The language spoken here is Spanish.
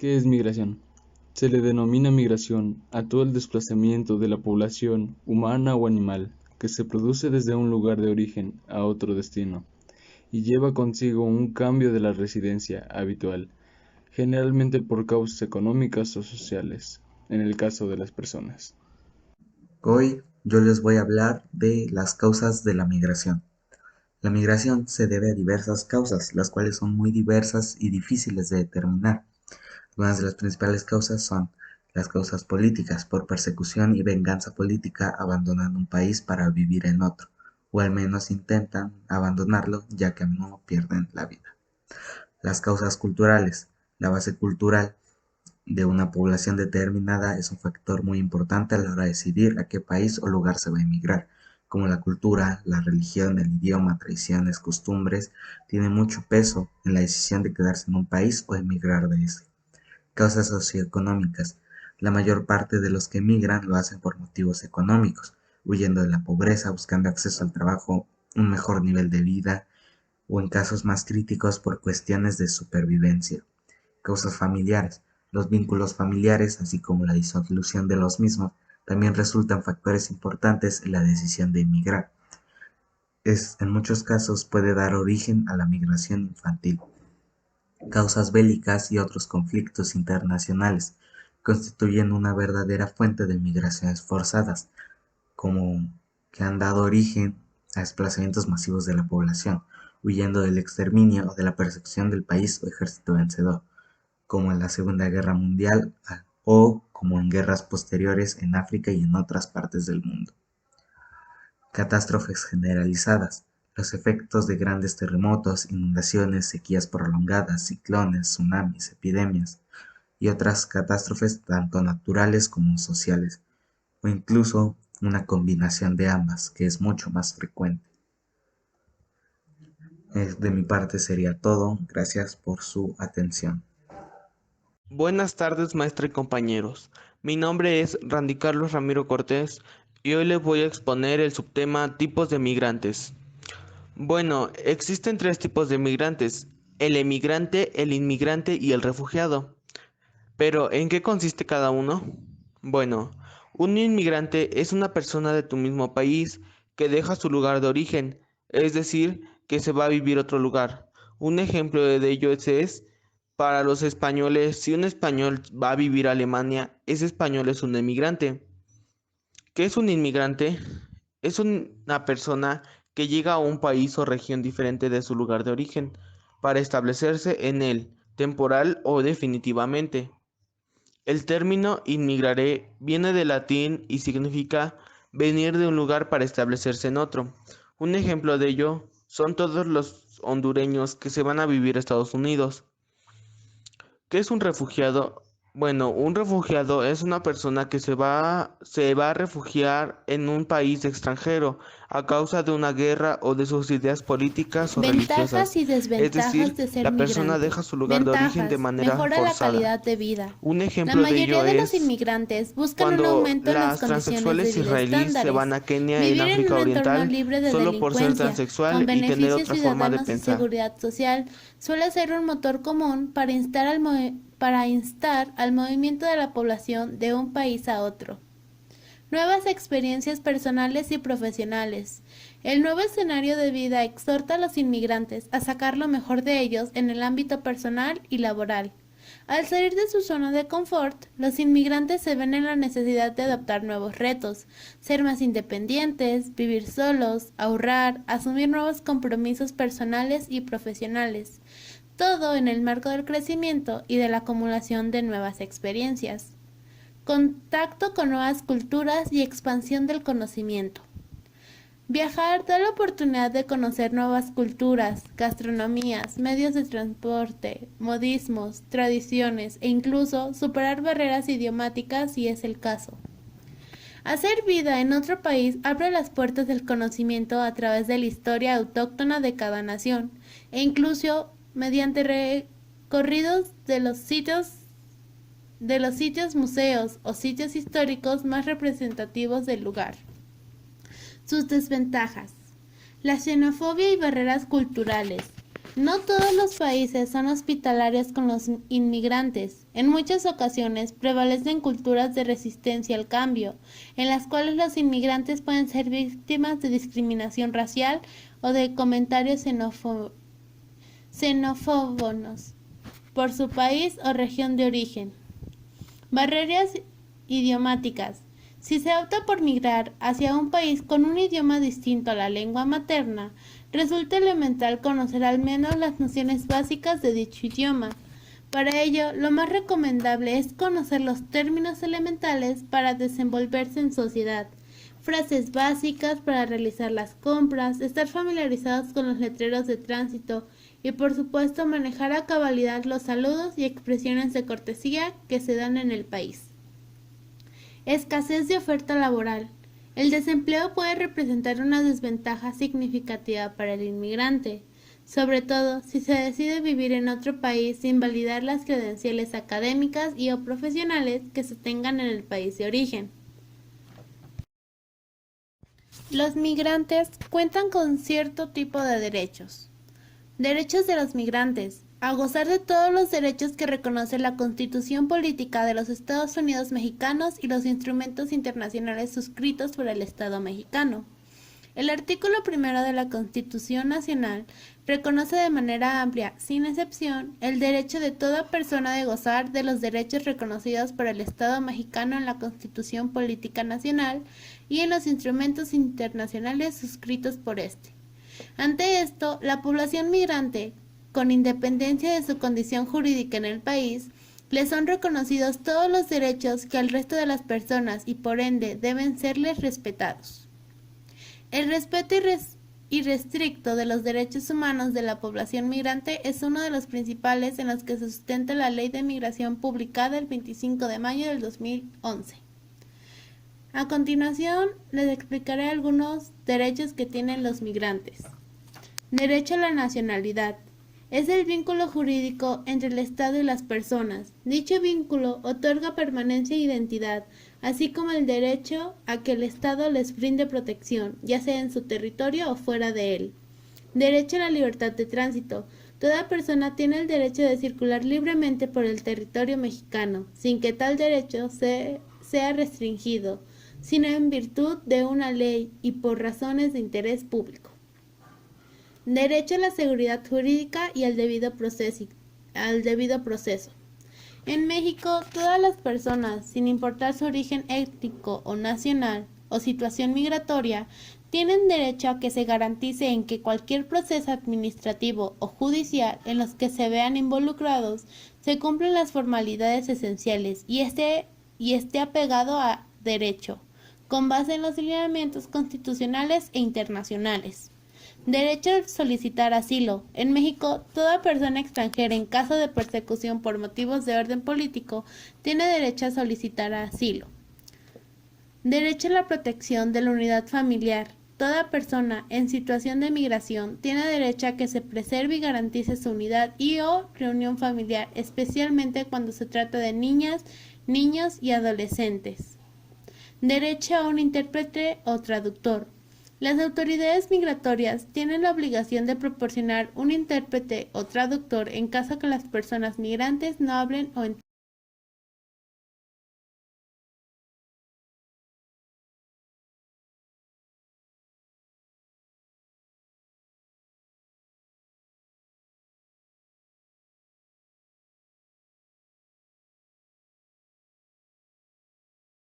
¿Qué es migración? Se le denomina migración a todo el desplazamiento de la población, humana o animal, que se produce desde un lugar de origen a otro destino, y lleva consigo un cambio de la residencia habitual, generalmente por causas económicas o sociales, en el caso de las personas. Hoy yo les voy a hablar de las causas de la migración. La migración se debe a diversas causas, las cuales son muy diversas y difíciles de determinar. Algunas de las principales causas son las causas políticas, por persecución y venganza política abandonan un país para vivir en otro, o al menos intentan abandonarlo ya que no pierden la vida. Las causas culturales. La base cultural de una población determinada es un factor muy importante a la hora de decidir a qué país o lugar se va a emigrar, como la cultura, la religión, el idioma, tradiciones, costumbres, tiene mucho peso en la decisión de quedarse en un país o emigrar de ese. Causas socioeconómicas. La mayor parte de los que emigran lo hacen por motivos económicos, huyendo de la pobreza, buscando acceso al trabajo, un mejor nivel de vida o en casos más críticos por cuestiones de supervivencia. Causas familiares. Los vínculos familiares, así como la disolución de los mismos, también resultan factores importantes en la decisión de emigrar. En muchos casos puede dar origen a la migración infantil. Causas bélicas y otros conflictos internacionales constituyen una verdadera fuente de migraciones forzadas, como que han dado origen a desplazamientos masivos de la población, huyendo del exterminio o de la persecución del país o ejército vencedor, como en la Segunda Guerra Mundial o como en guerras posteriores en África y en otras partes del mundo. Catástrofes generalizadas. Los efectos de grandes terremotos, inundaciones, sequías prolongadas, ciclones, tsunamis, epidemias y otras catástrofes tanto naturales como sociales, o incluso una combinación de ambas, que es mucho más frecuente. De mi parte sería todo. Gracias por su atención. Buenas tardes, maestra y compañeros. Mi nombre es Randy Carlos Ramiro Cortés y hoy les voy a exponer el subtema tipos de migrantes. Bueno, existen tres tipos de migrantes: el emigrante, el inmigrante y el refugiado. Pero, ¿en qué consiste cada uno? Bueno, un inmigrante es una persona de tu mismo país que deja su lugar de origen, es decir, que se va a vivir a otro lugar. Un ejemplo de ello es, para los españoles, si un español va a vivir a Alemania, ese español es un emigrante. ¿Qué es un inmigrante? Es una persona que llega a un país o región diferente de su lugar de origen para establecerse en él, temporal o definitivamente. El término inmigrare viene del latín y significa venir de un lugar para establecerse en otro. Un ejemplo de ello son todos los hondureños que se van a vivir a Estados Unidos. ¿Qué es un refugiado? Bueno, un refugiado es una persona que se va a refugiar en un país extranjero a causa de una guerra o de sus ideas políticas o Ventajas religiosas. y Es desventajas decir, de ser la persona migrante. deja su lugar de origen de Ventajas: manera mejora la forzada. calidad de vida. Un La ejemplo de ello mayoría de los es inmigrantes buscan un cuando aumento en las las condiciones de transexuales vida israelíes se van estándares, a Kenia en vivir en África un entorno Oriental libre de solo por ser delincuencia, con transexual y tener beneficios otra forma de ciudadanos y pensar. seguridad social, suele ser un motor común para instar al movimiento de la población de un país a otro. Nuevas experiencias personales y profesionales. El nuevo escenario de vida exhorta a los inmigrantes a sacar lo mejor de ellos en el ámbito personal y laboral. Al salir de su zona de confort, los inmigrantes se ven en la necesidad de adoptar nuevos retos, ser más independientes, vivir solos, ahorrar, asumir nuevos compromisos personales y profesionales, todo en el marco del crecimiento y de la acumulación de nuevas experiencias. Contacto con nuevas culturas y expansión del conocimiento. Viajar da la oportunidad de conocer nuevas culturas, gastronomías, medios de transporte, modismos, tradiciones e incluso superar barreras idiomáticas si es el caso. Hacer vida en otro país abre las puertas del conocimiento a través de la historia autóctona de cada nación e incluso mediante recorridos de los sitios museos o sitios históricos más representativos del lugar. Sus desventajas: la xenofobia y barreras culturales. No todos los países son hospitalarios con los inmigrantes. En muchas ocasiones prevalecen culturas de resistencia al cambio, en las cuales los inmigrantes pueden ser víctimas de discriminación racial o de comentarios xenófobos por su país o región de origen. Barreras idiomáticas. Si se opta por migrar hacia un país con un idioma distinto a la lengua materna, resulta elemental conocer al menos las nociones básicas de dicho idioma. Para ello, lo más recomendable es conocer los términos elementales para desenvolverse en sociedad, frases básicas para realizar las compras, estar familiarizados con los letreros de tránsito y, por supuesto, manejar a cabalidad los saludos y expresiones de cortesía que se dan en el país. Escasez de oferta laboral. El desempleo puede representar una desventaja significativa para el inmigrante, sobre todo si se decide vivir en otro país sin validar las credenciales académicas y o profesionales que se tengan en el país de origen. Los migrantes cuentan con cierto tipo de derechos. Derechos de los migrantes. A gozar de todos los derechos que reconoce la Constitución Política de los Estados Unidos Mexicanos y los instrumentos internacionales suscritos por el Estado mexicano. El artículo 1 de la Constitución Nacional reconoce de manera amplia, sin excepción, el derecho de toda persona de gozar de los derechos reconocidos por el Estado mexicano en la Constitución Política Nacional y en los instrumentos internacionales suscritos por este. Ante esto, la población migrante, con independencia de su condición jurídica en el país, les son reconocidos todos los derechos que al resto de las personas y por ende deben serles respetados. El respeto irrestricto de los derechos humanos de la población migrante es uno de los principales en los que se sustenta la Ley de Migración publicada el 25 de mayo del 2011. A continuación, les explicaré algunos derechos que tienen los migrantes. Derecho a la nacionalidad. Es el vínculo jurídico entre el Estado y las personas. Dicho vínculo otorga permanencia e identidad, así como el derecho a que el Estado les brinde protección, ya sea en su territorio o fuera de él. Derecho a la libertad de tránsito. Toda persona tiene el derecho de circular libremente por el territorio mexicano, sin que tal derecho sea restringido, sino en virtud de una ley y por razones de interés público. Derecho a la seguridad jurídica y al debido proceso. En México, todas las personas, sin importar su origen étnico o nacional o situación migratoria, tienen derecho a que se garantice en que cualquier proceso administrativo o judicial en los que se vean involucrados se cumplen las formalidades esenciales y esté apegado a derecho, con base en los lineamientos constitucionales e internacionales. Derecho a solicitar asilo. En México, toda persona extranjera en caso de persecución por motivos de orden político tiene derecho a solicitar asilo. Derecho a la protección de la unidad familiar. Toda persona en situación de migración tiene derecho a que se preserve y garantice su unidad y o reunión familiar, especialmente cuando se trata de niñas, niños y adolescentes. Derecho a un intérprete o traductor. Las autoridades migratorias tienen la obligación de proporcionar un intérprete o traductor en caso que las personas migrantes no hablen o entiendan